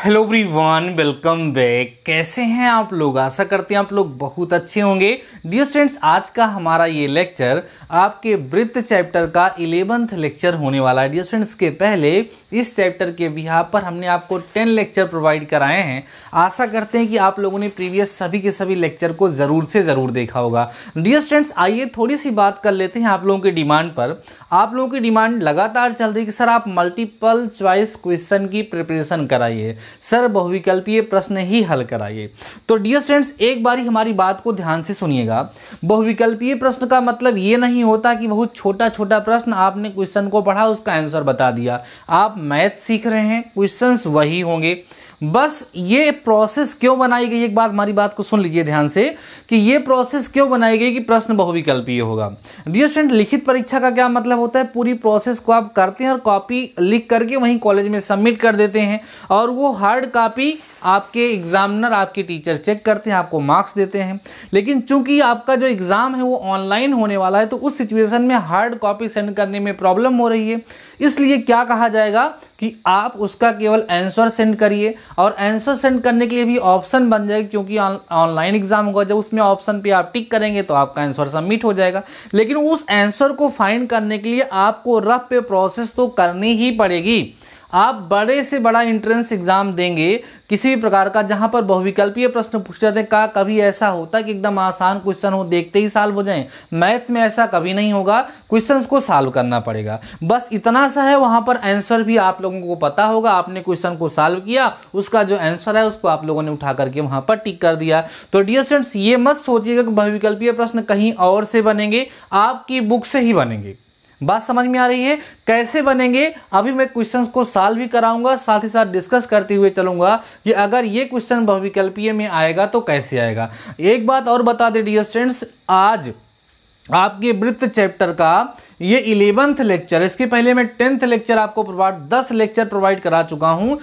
Hello everyone, welcome back. कैसे हैं आप लोग? आशा करते हैं आप लोग बहुत अच्छे होंगे। डियर स्टूडेंट्स, आज का हमारा ये लेक्चर आपके वृत्त चैप्टर का 11th लेक्चर होने वाला है। डियर स्टूडेंट्स, के पहले इस चैप्टर के बिहाफ पर हमने आपको 10 लेक्चर प्रोवाइड कराए हैं। आशा करते हैं कि आप लोगों ने प्रीवियस सभी के सभी लेक्चर को ज़रूर से ज़रूर देखा होगा। डियर स्टूडेंट्स, आइए थोड़ी सी बात कर लेते हैं आप लोगों की डिमांड पर। आप लोगों की डिमांड लगातार चल रही है कि सर आप मल्टीपल चॉइस क्वेश्चन की प्रिपरेशन कराइए, सर बहुविकल्पीय प्रश्न ही हल कराइए। तो डियर स्टूडेंट्स, एक बारी हमारी बात को ध्यान से सुनिएगा। बहुविकल्पीय प्रश्न का मतलब ये नहीं होता कि बहुत छोटा छोटा प्रश्न आपने क्वेश्चन को पढ़ा उसका आंसर बता दिया। आप मैथ सीख रहे हैं, क्वेश्चंस वही होंगे। बस ये प्रोसेस क्यों बनाई गई, एक बार हमारी बात को सुन लीजिए ध्यान से कि ये प्रोसेस क्यों बनाई गई कि प्रश्न बहुविकल्पीय होगा। डियर स्टूडेंट, लिखित परीक्षा का क्या मतलब होता है? पूरी प्रोसेस को आप करते हैं और कॉपी लिख करके वहीं कॉलेज में सबमिट कर देते हैं और वो हार्ड कॉपी आपके एग्जामिनर, आपके टीचर चेक करते हैं, आपको मार्क्स देते हैं। लेकिन चूंकि आपका जो एग्जाम है वो ऑनलाइन होने वाला है, तो उस सिचुएशन में हार्ड कॉपी सेंड करने में प्रॉब्लम हो रही है। इसलिए क्या कहा जाएगा कि आप उसका केवल आंसर सेंड करिए और आंसर सेंड करने के लिए भी ऑप्शन बन जाएगा, क्योंकि ऑनलाइन एग्जाम होगा। जब उसमें ऑप्शन पे आप टिक करेंगे तो आपका आंसर सबमिट हो जाएगा। लेकिन उस आंसर को फाइंड करने के लिए आपको रफ पे प्रोसेस तो करनी ही पड़ेगी। आप बड़े से बड़ा एंट्रेंस एग्जाम देंगे किसी भी प्रकार का जहां पर बहुविकल्पीय प्रश्न पूछे जाते हैं, का कभी ऐसा होता है कि एकदम आसान क्वेश्चन हो देखते ही सॉल्व हो जाए? मैथ्स में ऐसा कभी नहीं होगा, क्वेश्चंस को सॉल्व करना पड़ेगा। बस इतना सा है, वहां पर आंसर भी आप लोगों को पता होगा। आपने क्वेश्चन को सॉल्व किया, उसका जो आंसर है उसको आप लोगों ने उठा करके वहां पर टिक कर दिया। तो डियर स्टूडेंट्स, ये मत सोचिएगा कि बहुविकल्पीय प्रश्न कहीं और से बनेंगे, आपकी बुक से ही बनेंगे। बात समझ में आ रही है? कैसे बनेंगे अभी मैं क्वेश्चंस को सॉल्व भी कराऊंगा, साथ ही साथ डिस्कस करते हुए चलूंगा कि अगर ये क्वेश्चन बहुविकल्पीय में आएगा तो कैसे आएगा। एक बात और बता दें डियर स्टूडेंट्स, आज आपके वृत्त चैप्टर का ये 11th लेक्चर, इसके पहले मैं 10th लेक्चर आपको 10 लेक्चर प्रोवाइड करा चुका हूं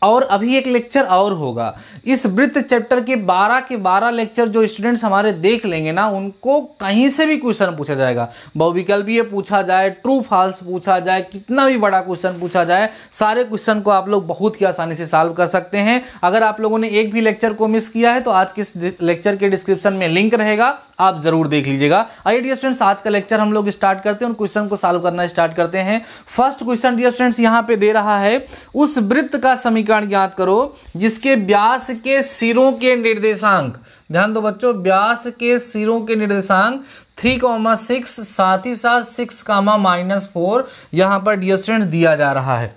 और अभी एक लेक्चर और होगा। इस वृत्त चैप्टर के 12 लेक्चर जो स्टूडेंट्स हमारे देख लेंगे ना, उनको कहीं से भी क्वेश्चन पूछा जाएगा। बहुविकल्पीय पूछा जाए, ट्रू फॉल्स पूछा जाए, कितना भी बड़ा क्वेश्चन पूछा जाए, सारे क्वेश्चन को आप लोग बहुत ही आसानी से सॉल्व कर सकते हैं। अगर आप लोगों ने एक भी लेक्चर को मिस किया है तो आज के इस लेक्चर के डिस्क्रिप्शन में लिंक रहेगा, आप जरूर देख लीजिएगा। आइए डियर स्टूडेंट्स, आज का लेक्चर हम लोग स्टार्ट करते हैं और क्वेश्चन को सॉल्व करना स्टार्ट करते हैं। फर्स्ट क्वेश्चन डियर स्टूडेंट्स यहाँ पे दे रहा है, उस वृत्त का समीकरण ज्ञात करो जिसके व्यास के सिरों के निर्देशांक, ध्यान दो बच्चों, व्यास के सिरों के निर्देशांक 3,6 साथ ही साथ 6,-4 यहां पर डियर स्टूडेंट्स दिया जा रहा है।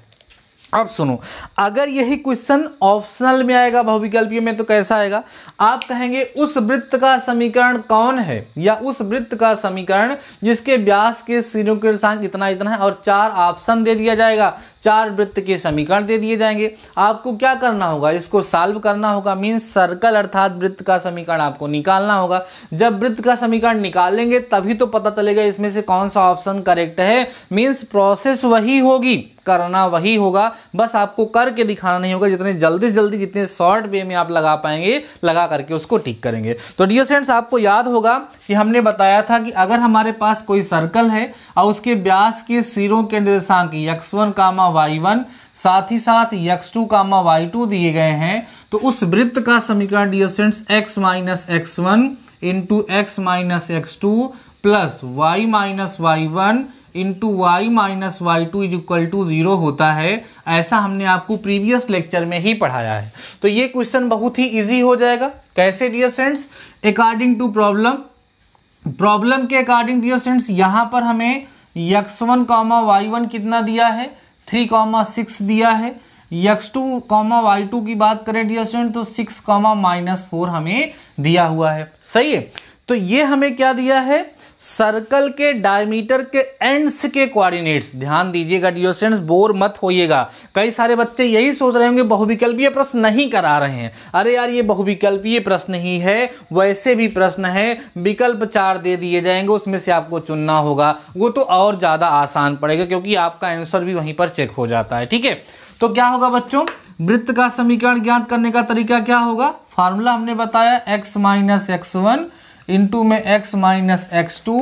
अब सुनो, अगर यही क्वेश्चन ऑप्शनल में आएगा बहुविकल्पीय में तो कैसा आएगा? आप कहेंगे उस वृत्त का समीकरण कौन है, या उस वृत्त का समीकरण जिसके व्यास के सिरों के निर्देशांक इतना इतना है, और 4 ऑप्शन दे दिया जाएगा, 4 वृत्त के समीकरण दे दिए जाएंगे। आपको क्या करना होगा? इसको सॉल्व करना होगा, मीन्स सर्कल अर्थात वृत्त का समीकरण आपको निकालना होगा। जब वृत्त का समीकरण निकालेंगे तभी तो पता चलेगा इसमें से कौन सा ऑप्शन करेक्ट है। मीन्स प्रोसेस वही होगी, करना वही होगा, बस आपको करके दिखाना नहीं होगा। जितने जल्दी से जल्दी, जितने शॉर्ट वे में आप लगा पाएंगे, लगा करके उसको टिक करेंगे। तो डियर स्टूडेंट्स, आपको याद होगा कि हमने बताया था कि अगर हमारे पास कोई सर्कल है और उसके व्यास के सिरों के निर्देशांक x1, y1 साथ ही साथ x2, y2 दिए गए हैं, तो उस वृत्त का समीकरण dear students x-x1 into x-x2 plus y-y1 into y-y2 is equal to 0 होता है। ऐसा हमने आपको प्रीवियस लेक्चर में ही पढ़ाया है। तो ये क्वेश्चन बहुत ही इजी हो जाएगा। कैसे dear students? According to problem के अकॉर्डिंग डियर स्टूडेंट्स, यहाँ पर हमें x1, y1 कितना दिया है? 3,6 दिया है। x2, y2 की बात करें डियर स्टूडेंट तो 6,-4 हमें दिया हुआ है। सही है। तो ये हमें क्या दिया है? सर्कल के डायमीटर के एंड्स के कोऑर्डिनेट्स। ध्यान दीजिएगा डियर स्टूडेंट्स, बोर मत होइएगा। कई सारे बच्चे यही सोच रहे होंगे बहुविकल्पीय प्रश्न नहीं करा रहे हैं। अरे यार, ये बहुविकल्पीय प्रश्न ही है, वैसे भी प्रश्न है, विकल्प 4 दे दिए जाएंगे, उसमें से आपको चुनना होगा। वो तो और ज्यादा आसान पड़ेगा क्योंकि आपका आंसर भी वहीं पर चेक हो जाता है। ठीक है, तो क्या होगा बच्चों? वृत्त का समीकरण ज्ञात करने का तरीका क्या होगा? फॉर्मूला हमने बताया x-x1 इंटू में x-x2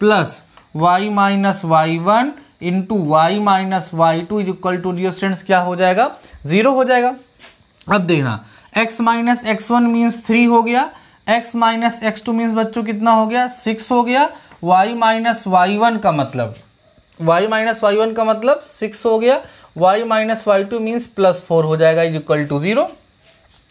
plus y-y1 into y-y2 is equal to dear students क्या हो जाएगा? 0 हो जाएगा। अब देखना x माइनस x1 मीन्स 3 हो गया, x माइनस x2 मीन्स बच्चों कितना हो गया 6 हो गया, y माइनस y1 का मतलब 6 हो गया, y माइनस y2 मीन्स +4 हो जाएगा इज इक्वल टू 0।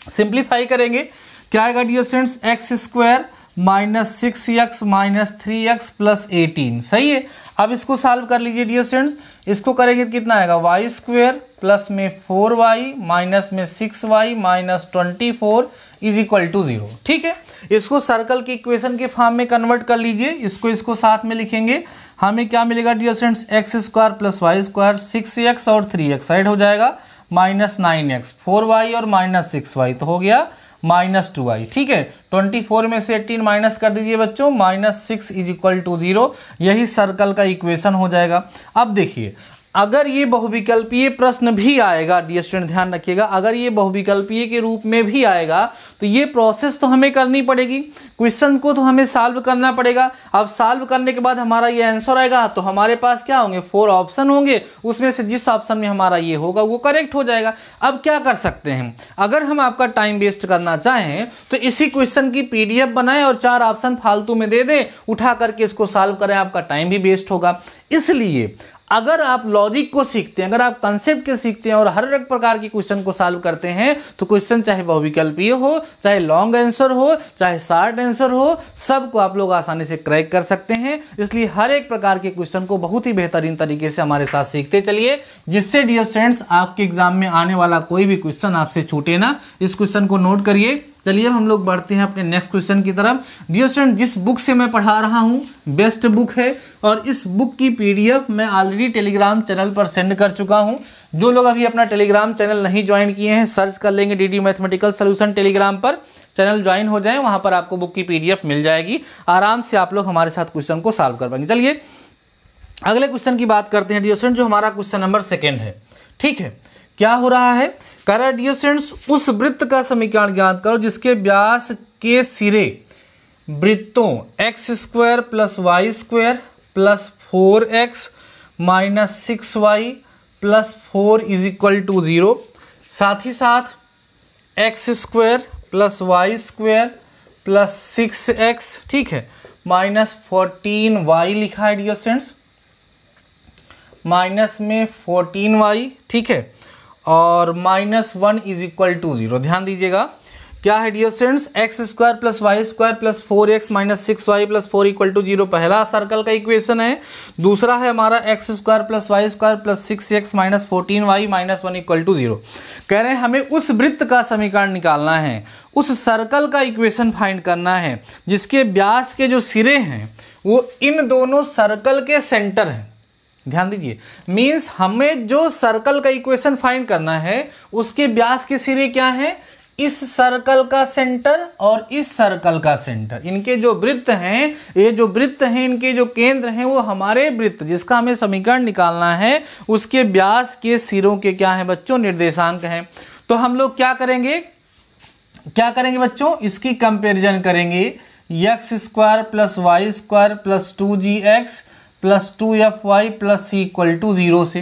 सिंप्लीफाई करेंगे क्या आएगा dear students, x square minus 6x minus 3x plus 18, सही है। अब इसको सॉल्व कर लीजिए डियर स्टूडेंट्स, इसको करेंगे तो कितना आएगा y स्क्वायर प्लस में 4y माइनस में 6y minus 24 is equal to 0। ठीक है, इसको सर्कल की इक्वेशन के फॉर्म में कन्वर्ट कर लीजिए, इसको साथ में लिखेंगे, हमें क्या मिलेगा dear students, x square plus y square 6x और 3x साइड हो जाएगा माइनस 9x, 4y और माइनस 6y तो हो गया माइनस 2y। ठीक है, 24 में से 18 माइनस कर दीजिए बच्चों, माइनस 6 इज इक्वल टू 0, यही सर्कल का इक्वेशन हो जाएगा। अब देखिए अगर ये बहुविकल्पीय प्रश्न भी आएगा डियर स्टूडेंट, ध्यान रखिएगा, अगर ये बहुविकल्पीय के रूप में भी आएगा तो ये प्रोसेस तो हमें करनी पड़ेगी, क्वेश्चन को तो हमें सॉल्व करना पड़ेगा। अब सॉल्व करने के बाद हमारा ये आंसर आएगा तो हमारे पास क्या होंगे 4 ऑप्शन होंगे, उसमें से जिस ऑप्शन में हमारा ये होगा वो करेक्ट हो जाएगा। अब क्या कर सकते हैं, अगर हम आपका टाइम वेस्ट करना चाहें तो इसी क्वेश्चन की PDF बनाएं और 4 ऑप्शन फालतू में दे दें, उठा करके इसको सॉल्व करें, आपका टाइम भी वेस्ट होगा। इसलिए अगर आप लॉजिक को सीखते हैं, अगर आप कंसेप्ट के सीखते हैं और हर एक प्रकार की क्वेश्चन को सॉल्व करते हैं तो क्वेश्चन चाहे बहुविकल्पीय हो, चाहे लॉन्ग आंसर हो, चाहे शॉर्ट आंसर हो, सबको आप लोग आसानी से क्रैक कर सकते हैं। इसलिए हर एक प्रकार के क्वेश्चन को बहुत ही बेहतरीन तरीके से हमारे साथ सीखते चलिए, जिससे डियर स्टूडेंट्स आपके एग्जाम में आने वाला कोई भी क्वेश्चन आपसे छूटे ना। इस क्वेश्चन को नोट करिए। चलिए अब हम लोग बढ़ते हैं अपने नेक्स्ट क्वेश्चन की तरफ। डियर स्टूडेंट, जिस बुक से मैं पढ़ा रहा हूँ बेस्ट बुक है और इस बुक की PDF मैं ऑलरेडी टेलीग्राम चैनल पर सेंड कर चुका हूँ। जो लोग अभी अपना टेलीग्राम चैनल नहीं ज्वाइन किए हैं, सर्च कर लेंगे DD मैथमेटिकल सॉल्यूशन टेलीग्राम पर, चैनल ज्वाइन हो जाएं, वहाँ पर आपको बुक की PDF मिल जाएगी, आराम से आप लोग हमारे साथ क्वेश्चन को सॉल्व कर पाएंगे। चलिए अगले क्वेश्चन की बात करते हैं डियर स्टूडेंट, जो हमारा क्वेश्चन नंबर 2 है। ठीक है, क्या हो रहा है, कह रहा है डियर स्टूडेंट्स उस वृत्त का समीकरण ज्ञात करो जिसके व्यास के सिरे वृत्तों x square plus y square plus 4x minus 6y plus 4 is equal to 0, साथ ही साथ x square plus y square plus 6x, ठीक है, माइनस 14y लिखा है डियर स्टूडेंट्स, माइनस में 14y, ठीक है, और -1 इज इक्वल टू 0। ध्यान दीजिएगा क्या है dear students, x square plus y square plus 4x minus 6y plus 4 equal to 0 पहला सर्कल का इक्वेशन है। दूसरा है हमारा x square plus y square plus 6x minus 14y minus 1 equal to 0। कह रहे हैं हमें उस वृत्त का समीकरण निकालना है, उस सर्कल का इक्वेशन फाइंड करना है जिसके व्यास के जो सिरे हैं वो इन दोनों सर्कल के सेंटर हैं। ध्यान दीजिए, मीन्स हमें जो सर्कल का इक्वेशन फाइंड करना है उसके व्यास के सिरे क्या है, इस सर्कल का सेंटर और इस सर्कल का सेंटर, इनके जो वृत्त हैं, ये जो वृत्त हैं इनके जो केंद्र हैं वो हमारे वृत्त जिसका हमें समीकरण निकालना है उसके व्यास के सिरों के क्या है बच्चों, निर्देशांक हैं। तो हम लोग क्या करेंगे बच्चों, इसकी कंपेरिजन करेंगे, x square plus y square plus 2gx plus 2fy plus c equal to 0 से,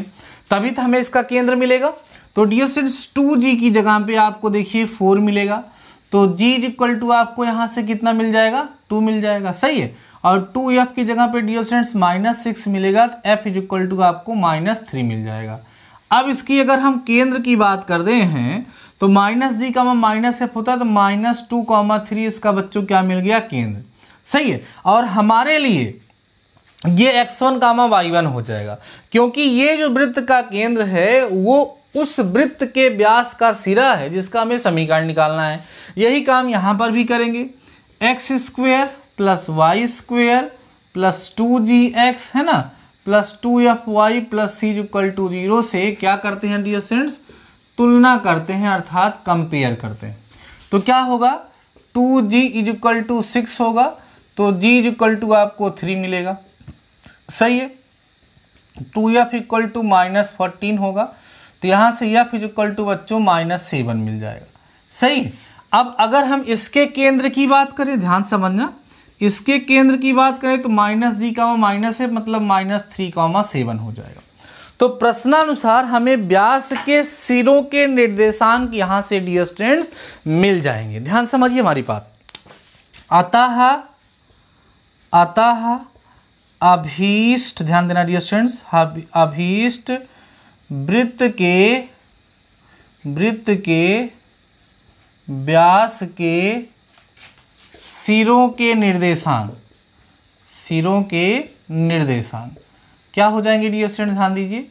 तभी तो हमें इसका केंद्र मिलेगा। तो डियर स्टूडेंट्स 2g की जगह पे आपको देखिए 4 मिलेगा, तो g इक्वल टू आपको यहाँ से कितना मिल जाएगा, 2 मिल जाएगा, सही है। और 2f की जगह पे डियर स्टूडेंट्स -6 मिलेगा, तो f इक्वल टू आपको -3 मिल जाएगा। अब इसकी अगर हम केंद्र की बात करते हैं तो -g का -f होता है, तो -2, 3 इसका बच्चों क्या मिल गया, केंद्र, सही है। और हमारे लिए ये x1, y1 हो जाएगा, क्योंकि ये जो वृत्त का केंद्र है वो उस वृत्त के व्यास का सिरा है जिसका हमें समीकरण निकालना है। यही काम यहाँ पर भी करेंगे, x square plus y square plus 2gx है ना plus 2fy plus c equal to 0 से क्या करते हैं डियर स्टूडेंट्स, तुलना करते हैं अर्थात कंपेयर करते हैं। तो क्या होगा, 2g इज इक्वल टू 6 होगा, तो g इक्वल टू आपको 3 मिलेगा, सही है। 2f इक्वल टू -14 होगा, तो यहाँ से f इक्वल टू बच्चों -7 मिल जाएगा, सही है। अब अगर हम इसके केंद्र की बात करें, ध्यान समझना, इसके केंद्र की बात करें तो -g का -f मतलब -3, 7 हो जाएगा। तो प्रश्नानुसार हमें व्यास के सिरों के निर्देशांक यहां से डियर स्टूडेंट्स मिल जाएंगे। ध्यान समझिए हमारी बात। अतः अभीष्ट, ध्यान देना डियर स्टूडेंट्स, अभीष्ट वृत्त के व्यास के सिरों के निर्देशांक क्या हो जाएंगे डियर स्टूडेंट, ध्यान दीजिए,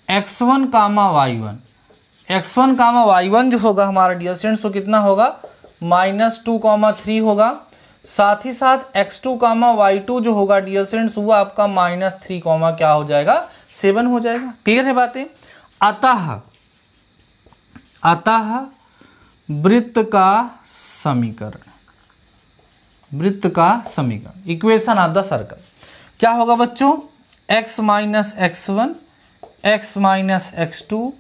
x1 कामा y1 जो होगा हमारा डियर स्टूडेंट्स वो कितना होगा, -2,3 होगा। साथ ही साथ x2 कामा y2 जो होगा डियर स्टूडेंट्स वो आपका -3, क्या हो जाएगा, 7 हो जाएगा। क्लियर है बातें। अतः वृत्त का समीकरण, इक्वेशन ऑफ द सर्कल क्या होगा बच्चों, x minus x1 x minus x2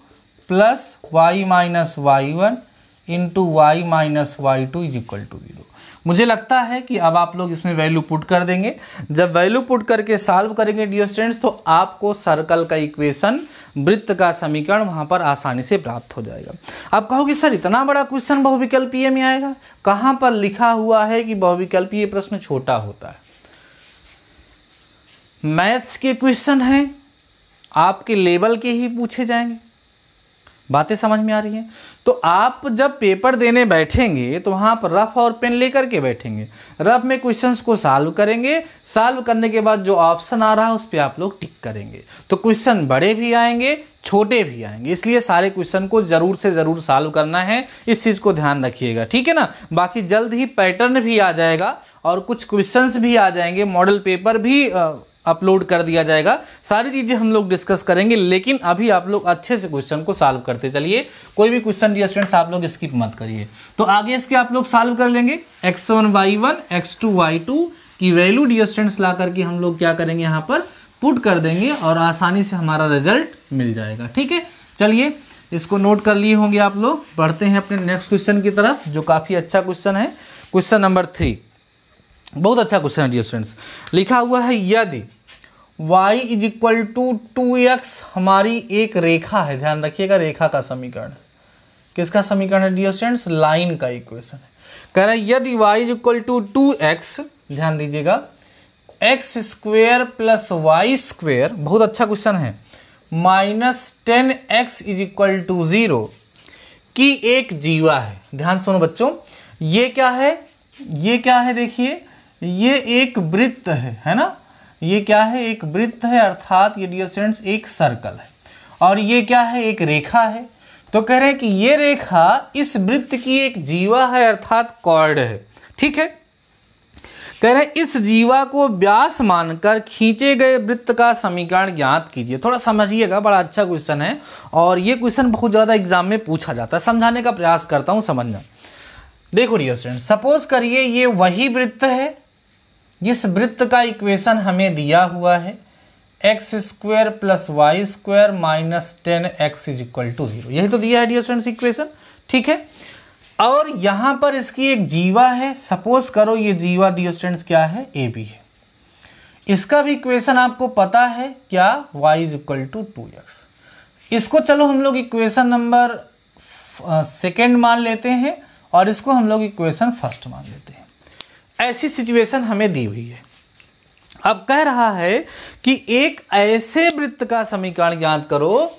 plus y minus y1 into y minus y2 is equal to 0। मुझे लगता है कि अब आप लोग इसमें वैल्यू पुट कर देंगे। जब वैल्यू पुट करके सॉल्व करेंगे डियर स्टूडेंट्स तो आपको सर्कल का इक्वेशन, वृत्त का समीकरण वहां पर आसानी से प्राप्त हो जाएगा। आप कहोगे सर इतना बड़ा क्वेश्चन बहुविकल्पीय में आएगा, कहां पर लिखा हुआ है कि बहुविकल्पीय प्रश्न छोटा होता है। मैथ्स के क्वेश्चन हैं, आपके लेवल के ही पूछे जाएंगे। बातें समझ में आ रही हैं। तो आप जब पेपर देने बैठेंगे तो वहाँ पर रफ और पेन लेकर के बैठेंगे, रफ में क्वेश्चंस को सॉल्व करेंगे, सॉल्व करने के बाद जो ऑप्शन आ रहा है उस पर आप लोग टिक करेंगे। तो क्वेश्चन बड़े भी आएंगे छोटे भी आएंगे, इसलिए सारे क्वेश्चन को ज़रूर से ज़रूर सॉल्व करना है, इस चीज़ को ध्यान रखिएगा, ठीक है ना। बाकी जल्द ही पैटर्न भी आ जाएगा और कुछ क्वेश्चंस भी आ जाएंगे, मॉडल पेपर भी अपलोड कर दिया जाएगा। सारी चीज़ें हम लोग डिस्कस करेंगे, लेकिन अभी आप लोग अच्छे से क्वेश्चन को सॉल्व करते चलिए। कोई भी क्वेश्चन डियर स्टूडेंट्स आप लोग स्किप मत करिए। तो आगे इसके आप लोग सॉल्व कर लेंगे। x1 y1 x2 y2 की वैल्यू डियर स्टूडेंट्स ला करके हम लोग क्या करेंगे, यहाँ पर पुट कर देंगे और आसानी से हमारा रिजल्ट मिल जाएगा। ठीक है, चलिए इसको नोट कर लिए होंगे आप लोग। बढ़ते हैं अपने नेक्स्ट क्वेश्चन की तरफ, जो काफ़ी अच्छा क्वेश्चन है। क्वेश्चन नंबर 3 बहुत अच्छा क्वेश्चन है डियर स्टूडेंट्स। लिखा हुआ है यदि y is equal to 2x हमारी एक रेखा है, ध्यान रखिएगा, रेखा का समीकरण। किसका समीकरण है डियर स्टूडेंट्स, लाइन का इक्वेशन है। कह रहे हैं यदि y is equal to 2x, ध्यान दीजिएगा, x square plus y square, बहुत अच्छा क्वेश्चन है, -10x इज इक्वल टू 0 की एक जीवा है। ध्यान सुनो बच्चों, ये क्या है, ये क्या है, देखिए ये एक वृत्त है ना, ये क्या है, एक वृत्त है, अर्थात ये डियर स्टूडेंट्स एक सर्कल है। और ये क्या है, एक रेखा है। तो कह रहे हैं कि ये रेखा इस वृत्त की एक जीवा है, अर्थात कॉर्ड है। ठीक है, कह रहे हैं इस जीवा को व्यास मानकर खींचे गए वृत्त का समीकरण ज्ञात कीजिए। थोड़ा समझिएगा, बड़ा अच्छा क्वेश्चन है और ये क्वेश्चन बहुत ज़्यादा एग्जाम में पूछा जाता है। समझाने का प्रयास करता हूँ, समझना। देखो डियर स्टूडेंट, सपोज करिए ये वही वृत्त है जिस वृत्त का इक्वेशन हमें दिया हुआ है, x square plus y square minus 10x is equal to 0। यही तो दिया है डियर स्टूडेंट्स इक्वेशन। ठीक है, और यहाँ पर इसकी एक जीवा है। सपोज करो ये जीवा डियर स्टूडेंट्स क्या है, AB है। इसका भी इक्वेशन आपको पता है क्या, y is equal to 2x। इसको चलो हम लोग इक्वेशन नंबर 2 मान लेते हैं और इसको हम लोग इक्वेशन 1 मान लेते हैं। ऐसी सिचुएशन हमें दी हुई है। अब कह रहा है कि एक ऐसे वृत्त का समीकरण ज्ञात करो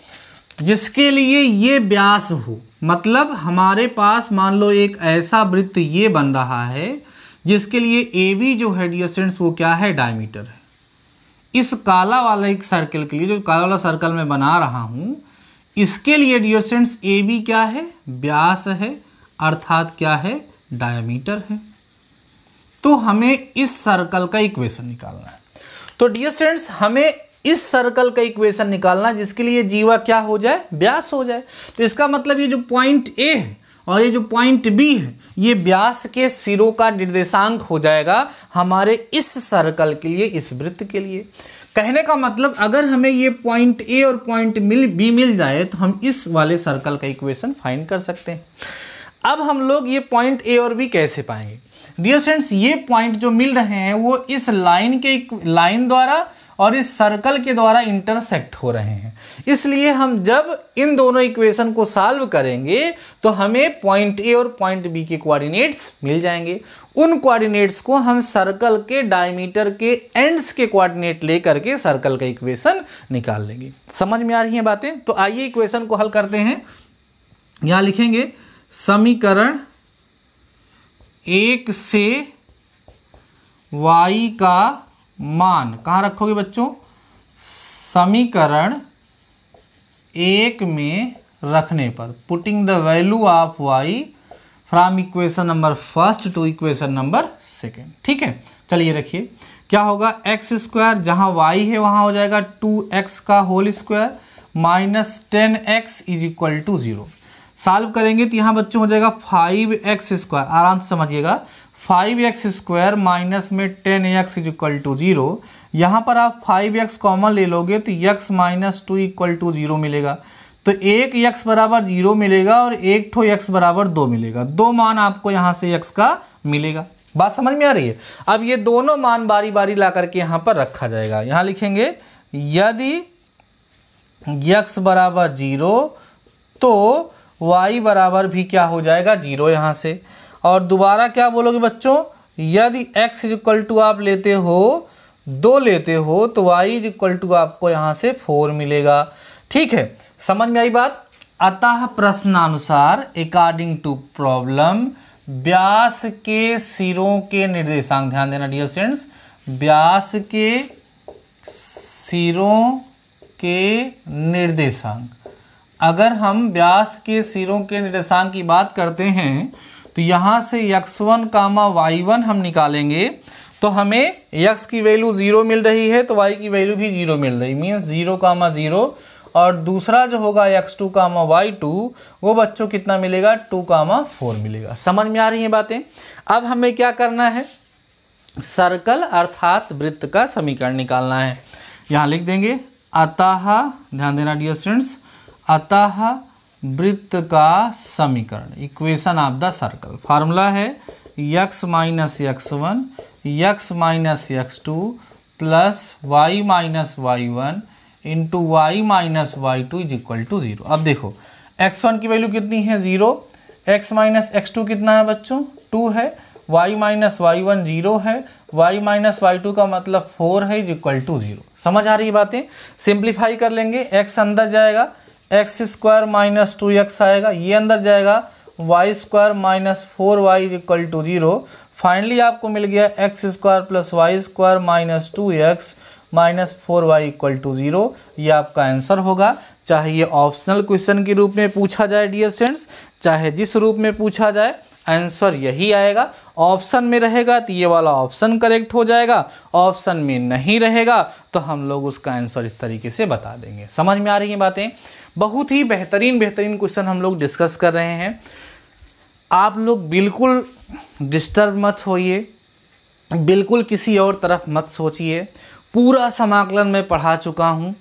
जिसके लिए ये व्यास हो। मतलब हमारे पास मान लो एक ऐसा वृत्त ये बन रहा है जिसके लिए AB जो है डियर स्टूडेंट्स वो क्या है, डायमीटर है। इस काला वाला एक सर्कल के लिए, जो काला वाला सर्कल मैं बना रहा हूं, इसके लिए डियर स्टूडेंट्स AB क्या है, व्यास है, अर्थात क्या है, डायमीटर है। तो हमें इस सर्कल का इक्वेशन निकालना है। तो डियर स्टूडेंट्स हमें इस सर्कल का इक्वेशन निकालना जिसके लिए जीवा क्या हो जाए, व्यास हो जाए। तो इसका मतलब ये जो पॉइंट A है और ये जो पॉइंट B है, ये व्यास के सिरों का निर्देशांक हो जाएगा हमारे इस सर्कल के लिए, इस वृत्त के लिए। कहने का मतलब अगर हमें ये पॉइंट A और पॉइंट B मिल जाए तो हम इस वाले सर्कल का इक्वेशन फाइंड कर सकते हैं। अब हम लोग ये पॉइंट A और B कैसे पाएंगे डियर स्टूडेंट्स, ये पॉइंट जो मिल रहे हैं वो इस लाइन द्वारा और इस सर्कल के द्वारा इंटरसेक्ट हो रहे हैं। इसलिए हम जब इन दोनों इक्वेशन को सॉल्व करेंगे तो हमें पॉइंट ए और पॉइंट बी के कोऑर्डिनेट्स मिल जाएंगे। उन कोऑर्डिनेट्स को हम सर्कल के डायमीटर के एंड्स के कोऑर्डिनेट लेकर के सर्कल का इक्वेशन निकाल लेंगे। समझ में आ रही हैं बातें? तो आइए इक्वेशन को हल करते हैं। यहां लिखेंगे समीकरण 1 से y का मान कहाँ रखोगे बच्चों? समीकरण 1 में रखने पर, putting the value of y from equation number first to equation number second. ठीक है, चलिए रखिए क्या होगा। एक्स स्क्वायर, जहाँ y है वहाँ हो जाएगा 2x का whole square minus 10x is equal to 0। Solve करेंगे तो यहाँ बच्चों हो जाएगा 5x स्क्वायर, आराम से समझिएगा, 5x स्क्वायर माइनस में 10x इज इक्वल टू 0। यहाँ पर आप 5x कॉमन ले लोगे तो x माइनस 2 इक्वल टू 0 मिलेगा। तो एक x बराबर 0 मिलेगा और एक ठो x बराबर 2 मिलेगा। दो मान आपको यहाँ से x का मिलेगा। बात समझ में आ रही है? अब ये दोनों मान बारी बारी ला करके यहाँ पर रखा जाएगा। यहाँ लिखेंगे यदि x बराबर 0 तो y बराबर भी क्या हो जाएगा 0 यहाँ से। और दोबारा क्या बोलोगे बच्चों? यदि x इज इक्वल टू आप लेते हो 2 लेते हो तो y इज इक्वल टू आपको यहाँ से 4 मिलेगा। ठीक है, समझ में आई बात? अतः प्रश्नानुसार अकॉर्डिंग टू प्रॉब्लम व्यास के सिरों के निर्देशांक, ध्यान देना डियर स्टूडेंट्स, व्यास के सिरों के निर्देशांक, अगर हम व्यास के सिरों के निर्देशांक की बात करते हैं तो यहाँ से x1 कामा y1 हम निकालेंगे तो हमें x की वैल्यू 0 मिल रही है तो y की वैल्यू भी 0 मिल रही, मीन्स 0 कामा 0। और दूसरा जो होगा x2 कामा y2 वो बच्चों कितना मिलेगा 2 कामा 4 मिलेगा। समझ में आ रही हैं बातें? अब हमें क्या करना है? सर्कल अर्थात वृत्त का समीकरण निकालना है। यहाँ लिख देंगे अतः, ध्यान देना डियर स्टूडेंट्स, अतः वृत्त का समीकरण, equation of the circle, formula है x minus x1 x minus x2 plus y minus y1 into y minus y2 is equal to 0। अब देखो x1 की वैल्यू कितनी है 0, x माइनस x2 कितना है बच्चों 2 है, y माइनस y1 0 है, y माइनस y2 का मतलब 4 है इज इक्वल टू 0। समझ आ रही है बातें? सिंप्लीफाई कर लेंगे, x अंदर जाएगा एक्स स्क्वायर माइनस 2x आएगा, ये अंदर जाएगा y square minus 4y is equal to 0। Finally आपको मिल गया x square plus y square minus 2x minus 4y equal to 0। ये आपका आंसर होगा। चाहे ये ऑप्शनल क्वेश्चन के रूप में पूछा जाए डियर स्टूडेंट्स, चाहे जिस रूप में पूछा जाए, आंसर यही आएगा। ऑप्शन में रहेगा तो ये वाला ऑप्शन करेक्ट हो जाएगा, ऑप्शन में नहीं रहेगा तो हम लोग उसका आंसर इस तरीके से बता देंगे। समझ में आ रही हैं बातें? बहुत ही बेहतरीन क्वेश्चन हम लोग डिस्कस कर रहे हैं। आप लोग बिल्कुल डिस्टर्ब मत होइए, बिल्कुल किसी और तरफ मत सोचिए। पूरा समाकलन मैं पढ़ा चुका हूँ,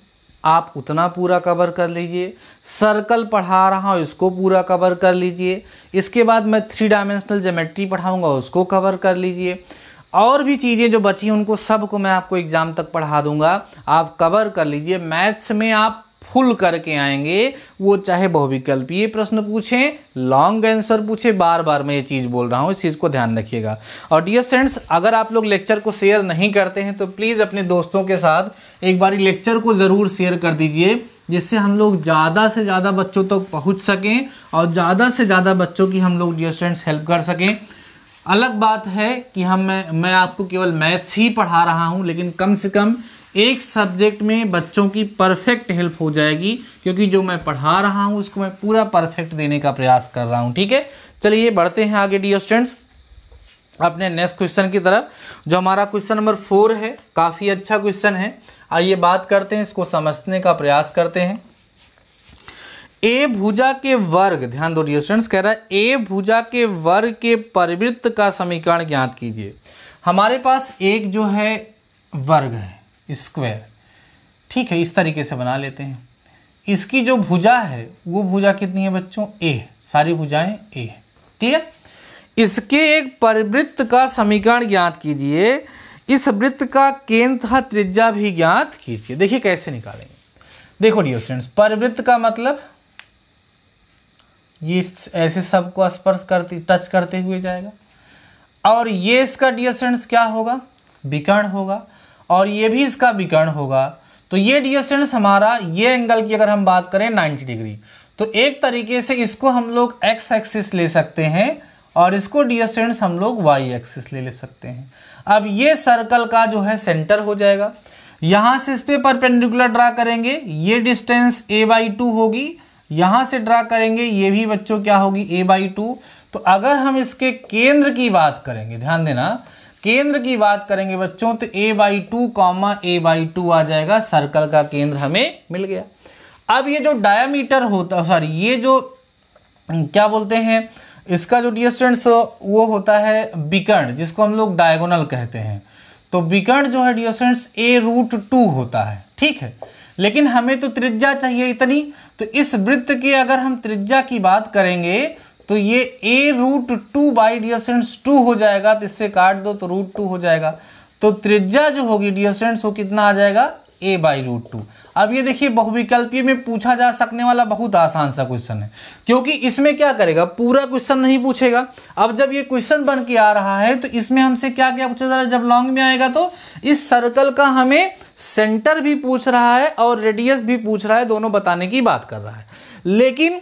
आप उतना पूरा कवर कर लीजिए। सर्कल पढ़ा रहा हूँ, इसको पूरा कवर कर लीजिए। इसके बाद मैं 3 डायमेंशनल ज्योमेट्री पढ़ाऊँगा, उसको कवर कर लीजिए। और भी चीज़ें जो बची हैं उनको सबको मैं आपको एग्ज़ाम तक पढ़ा दूंगा, आप कवर कर लीजिए। मैथ्स में आप फुल करके आएंगे, वो चाहे बहुविकल्पीय प्रश्न पूछें, लॉन्ग आंसर पूछे, बार बार मैं ये चीज़ बोल रहा हूँ, इस चीज़ को ध्यान रखिएगा। और डियर फ्रेंड्स, अगर आप लोग लेक्चर को शेयर नहीं करते हैं तो प्लीज़ अपने दोस्तों के साथ एक बारी लेक्चर को ज़रूर शेयर कर दीजिए, जिससे हम लोग ज़्यादा से ज़्यादा बच्चों तक पहुँच सकें और ज़्यादा से ज़्यादा बच्चों की हम लोग डियर फ्रेंड्स हेल्प कर सकें। अलग बात है कि मैं आपको केवल मैथ्स ही पढ़ा रहा हूँ, लेकिन कम से कम एक सब्जेक्ट में बच्चों की परफेक्ट हेल्प हो जाएगी, क्योंकि जो मैं पढ़ा रहा हूँ उसको मैं पूरा परफेक्ट देने का प्रयास कर रहा हूँ। ठीक है, चलिए बढ़ते हैं आगे डियर स्टूडेंट्स अपने नेक्स्ट क्वेश्चन की तरफ, जो हमारा क्वेश्चन नंबर 4 है। काफ़ी अच्छा क्वेश्चन है, आइए बात करते हैं, इसको समझने का प्रयास करते हैं। ए भुजा के वर्ग, ध्यान दो डियर स्टूडेंट्स, कह रहा है ए भुजा के वर्ग के परिवृत्त का समीकरण ज्ञात कीजिए। हमारे पास एक जो है वर्ग है स्क्वायर, ठीक है, इस तरीके से बना लेते हैं। इसकी जो भुजा है वो भुजा कितनी है बच्चों? ए है, सारी भुजाएं ए है, क्लियर। इसके एक परिवृत्त का समीकरण ज्ञात कीजिए। इस वृत्त का केंद्र तथा त्रिज्या भी ज्ञात कीजिए। देखिए कैसे निकालेंगे। देखो डियर स्टूडेंट्स, परिवृत्त का मतलब ये ऐसे सबको स्पर्श करते टच करते हुए जाएगा, और ये इसका डियर स्टूडेंट्स क्या होगा, विकर्ण होगा, और ये भी इसका विकर्ण होगा। तो ये डियर स्टूडेंट्स हमारा ये एंगल की अगर हम बात करें 90 डिग्री, तो एक तरीके से इसको हम लोग एक्स एक्सिस ले सकते हैं और इसको डियर स्टूडेंट्स हम लोग वाई एक्सिस ले सकते हैं। अब ये सर्कल का जो है सेंटर हो जाएगा, यहाँ से इस पे परपेंडिकुलर ड्रा करेंगे, ये डिस्टेंस a/2 होगी, यहाँ से ड्रा करेंगे ये भी बच्चों क्या होगी a/2। तो अगर हम इसके केंद्र की बात करेंगे, ध्यान देना, केंद्र की बात करेंगे बच्चों, तो a/2 a/2 आ जाएगा, सर्कल का केंद्र हमें मिल गया। अब ये जो डायामीटर होता, सॉरी ये जो क्या बोलते हैं इसका जो डियर स्टूडेंट्स वो होता है विकर्ण, जिसको हम लोग डायगोनल कहते हैं। तो विकर्ण जो है डियर स्टूडेंट्स a√2 होता है, ठीक है। लेकिन हमें तो त्रिज्या चाहिए इतनी, तो इस वृत्त के अगर हम त्रिज्या की बात करेंगे तो ये a√2 बाई डियर स्टूडेंट्स 2 हो जाएगा, तो इससे काट दो तो √2 हो जाएगा। तो त्रिज्या जो होगी डियर स्टूडेंट्स वो कितना आ जाएगा, a/√2। अब ये देखिए बहुविकल्पीय में पूछा जा सकने वाला बहुत आसान सा क्वेश्चन है, क्योंकि इसमें क्या करेगा, पूरा क्वेश्चन नहीं पूछेगा। अब जब ये क्वेश्चन बन के आ रहा है तो इसमें हमसे क्या क्या पूछा जा रहा है, जब लॉन्ग में आएगा तो इस सर्कल का हमें सेंटर भी पूछ रहा है और रेडियस भी पूछ रहा है, दोनों बताने की बात कर रहा है। लेकिन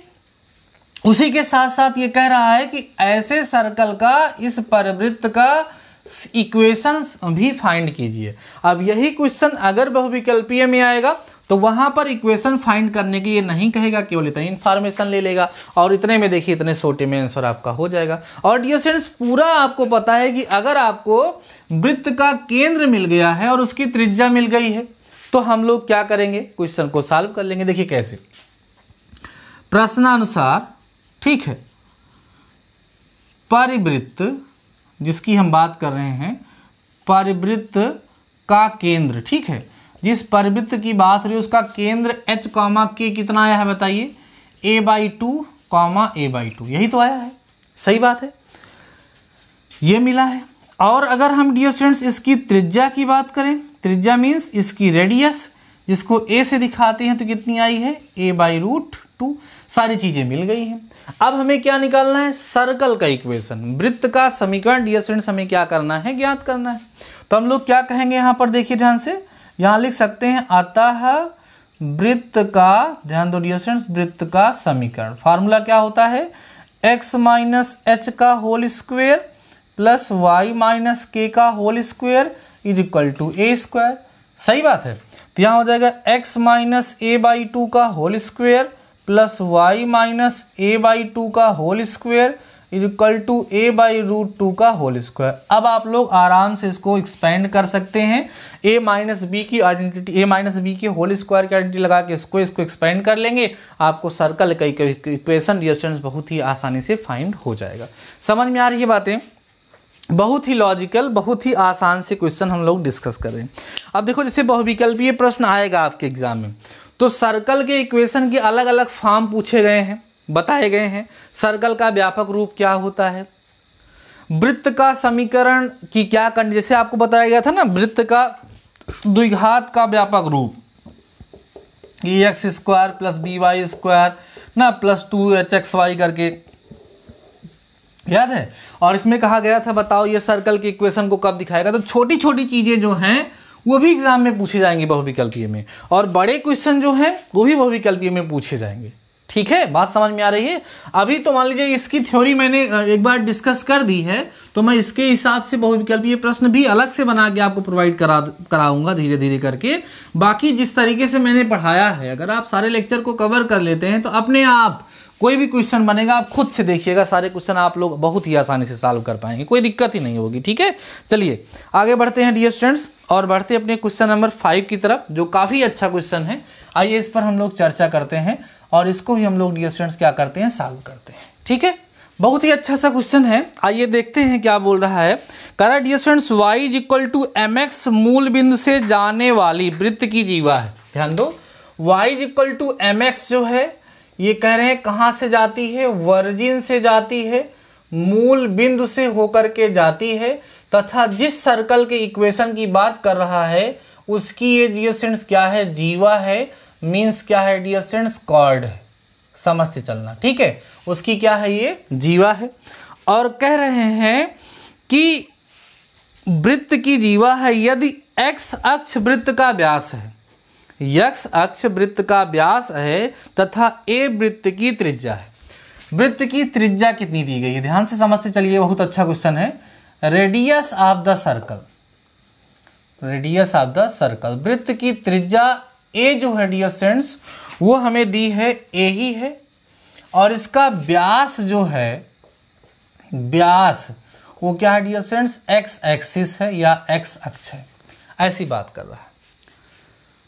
उसी के साथ साथ ये कह रहा है कि ऐसे सर्कल का, इस परिवृत्त का इक्वेशंस भी फाइंड कीजिए। अब यही क्वेश्चन अगर बहुविकल्पीय में आएगा तो वहां पर इक्वेशन फाइंड करने के लिए नहीं कहेगा, केवल इतनी इन्फॉर्मेशन ले लेगा और इतने में देखिए इतने छोटे में आंसर आपका हो जाएगा। और डियर स्टूडेंट्स पूरा आपको पता है कि अगर आपको वृत्त का केंद्र मिल गया है और उसकी त्रिज्या मिल गई है तो हम लोग क्या करेंगे, क्वेश्चन को सॉल्व कर लेंगे। देखिए कैसे, प्रश्नानुसार, ठीक है, परिवृत्त जिसकी हम बात कर रहे हैं, परिवृत्त का केंद्र, ठीक है, जिस परिवृत्त की बात हो रही है उसका केंद्र h, k कितना आया है बताइए, a/2, a/2, यही तो आया है, सही बात है, ये मिला है। और अगर हम डियर स्टूडेंट्स इसकी त्रिज्या की बात करें, त्रिज्या मीन्स इसकी रेडियस, जिसको a से दिखाते हैं, तो कितनी आई है, a/√2। सारी चीजें मिल गई हैं। अब हमें क्या निकालना है, सर्कल का इक्वेशन, वृत्त का समीकरण डियर स्टूडेंट्स हमें क्या करना है, ज्ञात करना है। तो हम लोग क्या कहेंगे यहाँ पर, देखिए ध्यान से, यहाँ लिख सकते हैं अतः वृत्त का, ध्यान दो डियर स्टूडेंट्स, वृत्त का समीकरण फार्मूला क्या होता है, x - h का whole square plus y - k का whole square is equal to a²। सही बात है। तो यहाँ हो जाएगा x - a/2 का whole square plus y - a/2 का whole square is equal to a/√2 का होल स्क्वायर। अब आप लोग आराम से इसको एक्सपेंड कर सकते हैं, a - b की आइडेंटिटी, a - b के होल स्क्वायर की आइडेंटिटी लगा के इसको एक्सपेंड कर लेंगे, आपको सर्कल का इक्वेशन डियर स्टूडेंट्स बहुत ही आसानी से फाइंड हो जाएगा। समझ में आ रही है बातें, बहुत ही लॉजिकल, बहुत ही आसान से क्वेश्चन हम लोग डिस्कस कर रहे हैं। अब देखो जैसे बहुविकल्पीय प्रश्न आएगा आपके एग्जाम में, तो सर्कल के इक्वेशन के अलग अलग फॉर्म पूछे गए हैं, बताए गए हैं। सर्कल का व्यापक रूप क्या होता है, वृत्त का समीकरण की क्या कंडीशन, जैसे आपको बताया गया था ना, वृत्त का द्विघात का व्यापक रूप ax² + by² ना प्लस 2hxy करके, याद है। और इसमें कहा गया था, बताओ ये सर्कल के इक्वेशन को कब दिखाएगा। तो छोटी छोटी चीजें जो हैं वो भी एग्जाम में पूछे जाएंगे बहुविकल्पीय में, और बड़े क्वेश्चन जो हैं वो भी बहुविकल्पीय में पूछे जाएंगे। ठीक है, बात समझ में आ रही है। अभी तो मान लीजिए इसकी थ्योरी मैंने एक बार डिस्कस कर दी है, तो मैं इसके हिसाब से बहुविकल्पीय प्रश्न भी अलग से बना के आपको प्रोवाइड कराऊंगा धीरे धीरे करके। बाकी जिस तरीके से मैंने पढ़ाया है, अगर आप सारे लेक्चर को कवर कर लेते हैं तो अपने आप कोई भी क्वेश्चन बनेगा, आप खुद से देखिएगा, सारे क्वेश्चन आप लोग बहुत ही आसानी से सॉल्व कर पाएंगे, कोई दिक्कत ही नहीं होगी। ठीक है, चलिए आगे बढ़ते हैं डियर स्टूडेंट्स, और बढ़ते अपने क्वेश्चन नंबर 5 की तरफ, जो काफ़ी अच्छा क्वेश्चन है। आइए इस पर हम लोग चर्चा करते हैं और इसको भी हम लोग डियर स्टूडेंट्स क्या करते हैं, सॉल्व करते हैं। ठीक है, बहुत ही अच्छा सा क्वेश्चन है। आइए देखते हैं क्या बोल रहा है। कह रहा है डियर स्टूडेंट्स y = mx मूल बिंदु से जाने वाली वृत्त की जीवा है। ध्यान दो, y = mx जो है ये कह रहे हैं कहाँ से जाती है, वर्जिन से जाती है, मूल बिंदु से होकर के जाती है। तथा जिस सर्कल के इक्वेशन की बात कर रहा है उसकी ये डियर स्टूडेंट्स क्या है, जीवा है, मीन्स क्या है डियर स्टूडेंट्स, कॉर्ड है। समझते चलना, ठीक है, उसकी क्या है, ये जीवा है। और कह रहे हैं कि वृत्त की जीवा है यदि x अक्ष वृत्त का व्यास है, x अक्ष वृत्त का व्यास है तथा a वृत्त की त्रिज्या है। वृत्त की त्रिज्या कितनी दी गई है, ध्यान से समझते चलिए, बहुत अच्छा क्वेश्चन है। Radius of the circle, radius of the circle, वृत्त की त्रिज्या a जो है डियर फ्रेंड्स वो हमें दी है a ही है, और इसका व्यास जो है, व्यास वो क्या है डियर फ्रेंड्स, x एक्सिस है या x अक्ष है, ऐसी बात कर रहा है।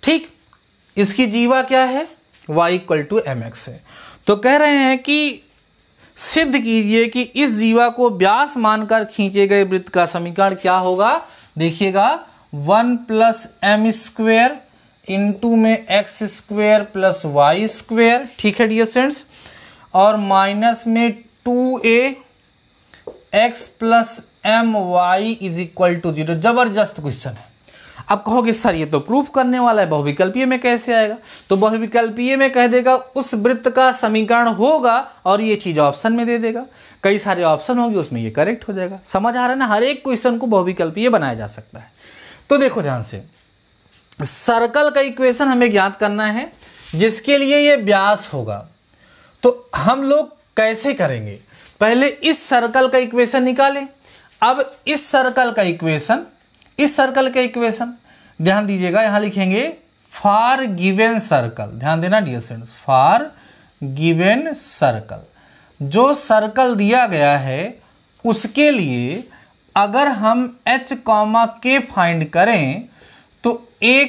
ठीक, इसकी जीवा क्या है, y = mx है। तो कह रहे हैं कि सिद्ध कीजिए कि इस जीवा को व्यास मानकर खींचे गए वृत्त का समीकरण क्या होगा। देखिएगा 1 + m² इंटू में x² + y², ठीक है डियर फ्रेंड्स, और माइनस में 2a x + my = 0। जबरदस्त क्वेश्चन है। अब कहोगे सर ये तो प्रूफ करने वाला है, बहुविकल्पीय में कैसे आएगा। तो बहुविकल्पीय में कह देगा उस वृत्त का समीकरण होगा और ये चीज़ ऑप्शन में दे देगा, कई सारे ऑप्शन होंगे उसमें ये करेक्ट हो जाएगा। समझ आ रहा है ना, हर एक क्वेश्चन को बहुविकल्पीय बनाया जा सकता है। तो देखो ध्यान से, सर्कल का इक्वेशन हमें ज्ञात करना है जिसके लिए ये व्यास होगा। तो हम लोग कैसे करेंगे, पहले इस सर्कल का इक्वेशन निकालें। अब इस सर्कल का इक्वेशन, इस सर्कल का इक्वेशन ध्यान दीजिएगा, यहां लिखेंगे फॉर गिवन सर्कल, ध्यान देना dear students, for given circle, जो सर्कल दिया गया है उसके लिए अगर हम h, k फाइंड करें तो a,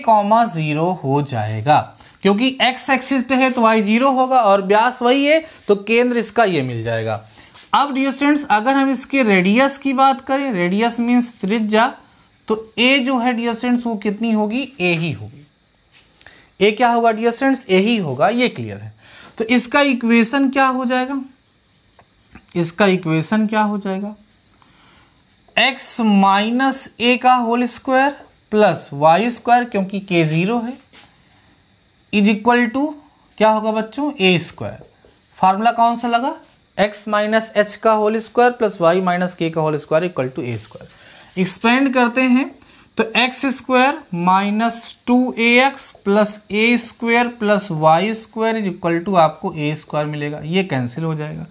0 हो जाएगा, क्योंकि x एक्सिस पे है तो y 0 होगा और व्यास वही है तो केंद्र इसका ये मिल जाएगा। अब डियर स्टूडेंट्स अगर हम इसके रेडियस की बात करें, रेडियस मीन्स त्रिज्या, तो a जो है डियर स्टूडेंट्स वो कितनी होगी, a ही होगी। a क्या होगा डियर स्टूडेंट्स, a ही होगा, ये क्लियर है। तो इसका इक्वेशन क्या हो जाएगा, इसका इक्वेशन क्या हो जाएगा, x - a का होल स्क्वायर प्लस y², क्योंकि k 0 है, = क्या होगा बच्चों, a²। फार्मूला कौन सा लगा, x - h का whole square plus y - k का होल स्क्वायर = a²। एक्सपेंड करते हैं तो x² - 2ax plus a² plus y² = आपको a² मिलेगा, ये कैंसिल हो जाएगा।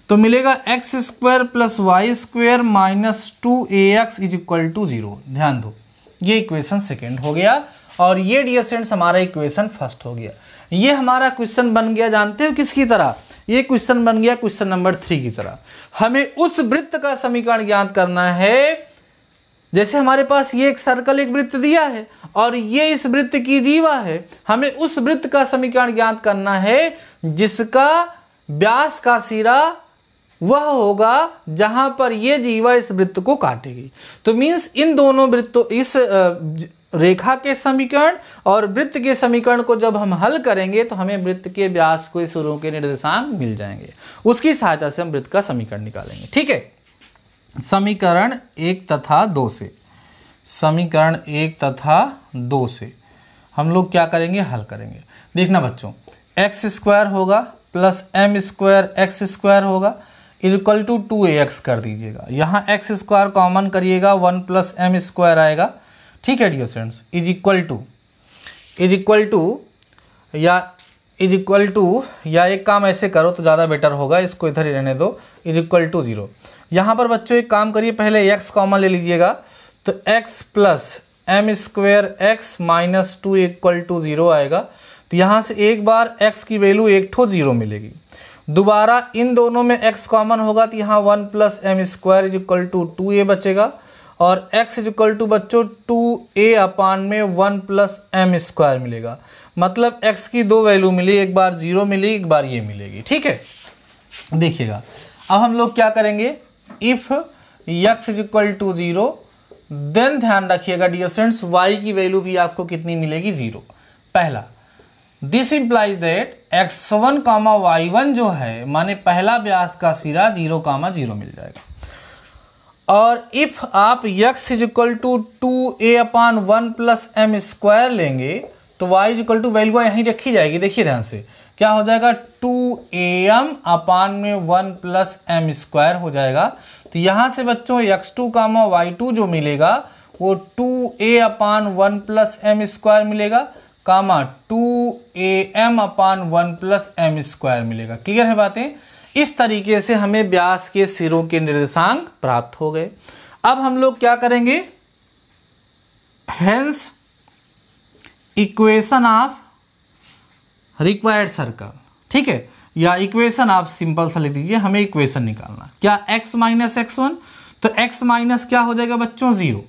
तो मिलेगा x² plus y² minus 2ax = 0। ध्यान दो, ये इक्वेशन सेकेंड हो गया और ये डियर स्टूडेंट्स हमारा इक्वेशन फर्स्ट हो गया। ये हमारा क्वेश्चन बन गया, जानते हो किसकी तरह, ये क्वेश्चन बन गया क्वेश्चन नंबर 3 की तरह। हमें उस वृत्त का समीकरण ज्ञात करना है, जैसे हमारे पास ये एक सर्कल, एक वृत्त दिया है और ये इस वृत्त की जीवा है, हमें उस वृत्त का समीकरण ज्ञात करना है जिसका व्यास का सिरा वह होगा जहां पर ये जीवा इस वृत्त को काटेगी। तो मीन्स इन दोनों वृत्तों, इस रेखा के समीकरण और वृत्त के समीकरण को जब हम हल करेंगे तो हमें वृत्त के व्यास को शुरू के निर्देशांक मिल जाएंगे, उसकी सहायता से हम वृत्त का समीकरण निकालेंगे। ठीक है, समीकरण 1 तथा 2 से, समीकरण 1 तथा 2 से हम लोग क्या करेंगे, हल करेंगे। देखना बच्चों, x² होगा प्लस m² x² होगा = 2ax कर दीजिएगा। यहाँ x² कॉमन करिएगा, 1 + m² आएगा। ठीक है डियर स्टूडेंट्स, या एक काम ऐसे करो तो ज़्यादा बेटर होगा, इसको इधर ही रहने दो, = 0। यहाँ पर बच्चों एक काम करिए, पहले x कॉमन ले लीजिएगा, तो x + m² x माइनस 2 = 0 आएगा। तो यहाँ से एक बार x की वैल्यू 0 मिलेगी, दोबारा इन दोनों में x कॉमन होगा तो यहाँ 1 + m² = 2a बचेगा और x = बच्चों 2a/1 + m² मिलेगा। मतलब x की दो वैल्यू मिली, एक बार 0 मिली, एक बार ये मिलेगी। ठीक है, देखिएगा अब हम लोग क्या करेंगे, इफ x = 0 देन ध्यान रखिएगा डियर स्टूडेंट्स y की वैल्यू भी आपको कितनी मिलेगी, 0। पहला, this implies that x1, y1 जो है माने पहला व्यास का सिरा 0, 0 मिल जाएगा। और इफ आप x is equal to 2a/1 + m² लेंगे तो y is equal to value यहीं रखी जाएगी। देखिए ध्यान से क्या हो जाएगा, 2am/1 + m² हो जाएगा। तो यहाँ से बच्चों x2, y2 जो मिलेगा वो 2a/1 + m² मिलेगा, 2am/1 + m² मिलेगा। क्लियर है बातें। इस तरीके से हमें व्यास के सिरों के निर्देशांक प्राप्त हो गए। अब हम लोग क्या करेंगे, hence equation of required circle, ठीक है, या इक्वेशन आप सिंपल सा लिख दीजिए, हमें इक्वेशन निकालना क्या, x - x1, तो x माइनस क्या हो जाएगा बच्चों 0,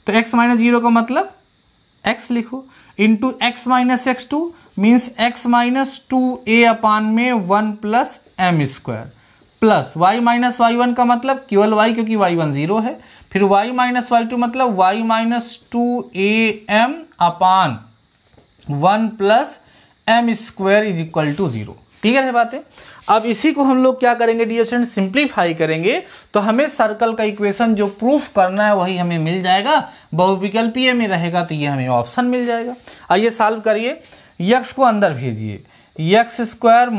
तो x - 0 का मतलब x लिखो, into x - x2 means x - 2a/1 + m² plus y - y1 का मतलब केवल y क्योंकि y1 0 है, फिर y - y2 मतलब y - 2am/1 + m² is equal to 0। Clear है बातें। अब इसी को हम लोग क्या करेंगे डियर स्टूडेंट, सिंप्लीफाई करेंगे तो हमें सर्कल का इक्वेशन जो प्रूफ करना है वही हमें मिल जाएगा। बहुविकल्पीय में रहेगा तो ये हमें ऑप्शन मिल जाएगा। आइए सॉल्व करिए, x को अंदर भेजिए, x² -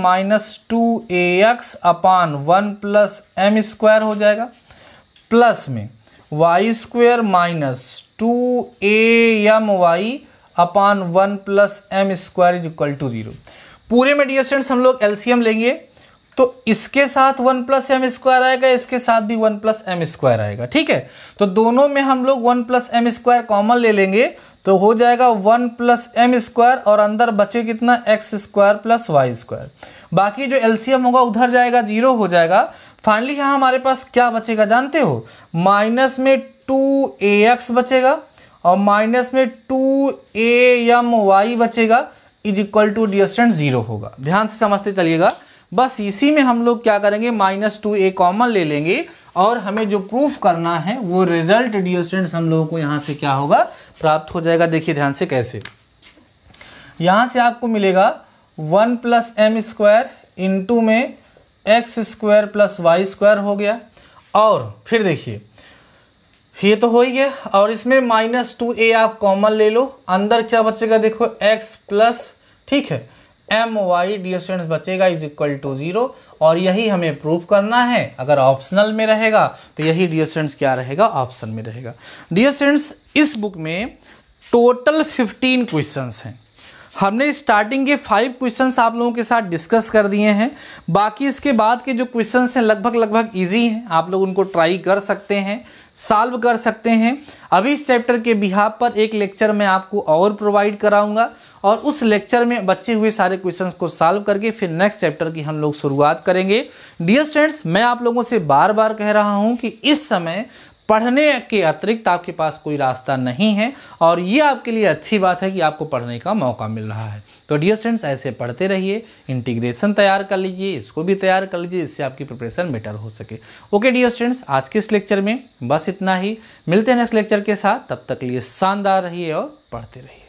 2ax/1 + m² हो जाएगा, प्लस में y² - 2amy/1 + m² is equal to 0। पूरे में डियर स्टूडेंट्स हम लोग एलसीएम लेंगे तो इसके साथ 1 + m² आएगा, इसके साथ भी 1 + m² आएगा, ठीक है। तो दोनों में हम लोग 1 + m² कॉमन ले लेंगे तो हो जाएगा 1 + m² और अंदर बचे कितना x² + y²। बाकी जो एलसीएम होगा उधर जाएगा, 0 हो जाएगा। फाइनली यहाँ हमारे पास क्या बचेगा जानते हो, माइनस में 2ax बचेगा और माइनस में 2amy बचेगा is equal to dear student 0 होगा। ध्यान से समझते चलिएगा। बस इसी में हम लोग क्या करेंगे, -2a कॉमन ले लेंगे और हमें जो प्रूफ करना है वो रिजल्ट डियर स्टूडेंट्स हम लोगों को यहाँ से क्या होगा, प्राप्त हो जाएगा। देखिए ध्यान से कैसे, यहाँ से आपको मिलेगा 1 + m² इंटू में x² + y² हो गया, और फिर देखिए ये तो हो ही गया और इसमें -2a आप कॉमन ले लो, अंदर क्या बचेगा देखो x प्लस, ठीक है, my डियर स्टूडेंट्स बचेगा इज इक्वल टू 0। और यही हमें प्रूफ करना है। अगर ऑप्शनल में रहेगा तो यही डियर स्टूडेंट्स क्या रहेगा, ऑप्शन में रहेगा। डियर स्टूडेंट्स इस बुक में टोटल 15 क्वेश्चंस हैं। हमने स्टार्टिंग के 5 क्वेश्चंस आप लोगों के साथ डिस्कस कर दिए हैं। बाकी इसके बाद के जो क्वेश्चंस हैं लगभग इजी हैं, आप लोग उनको ट्राई कर सकते हैं, सॉल्व कर सकते हैं। अभी इस चैप्टर के बिहाफ पर एक लेक्चर मैं आपको और प्रोवाइड कराऊंगा और उस लेक्चर में बचे हुए सारे क्वेश्चंस को सॉल्व करके फिर नेक्स्ट चैप्टर की हम लोग शुरुआत करेंगे। डियर स्टूडेंट्स, मैं आप लोगों से बार बार कह रहा हूं कि इस समय पढ़ने के अतिरिक्त आपके पास कोई रास्ता नहीं है और ये आपके लिए अच्छी बात है कि आपको पढ़ने का मौका मिल रहा है। तो डियर स्टूडेंट्स ऐसे पढ़ते रहिए, इंटीग्रेशन तैयार कर लीजिए, इसको भी तैयार कर लीजिए, इससे आपकी प्रिपरेशन बेटर हो सके। ओके डियर स्टूडेंट्स, आज के इस लेक्चर में बस इतना ही। मिलते हैं नेक्स्ट लेक्चर के साथ, तब तक लिए शानदार रहिए और पढ़ते रहिए।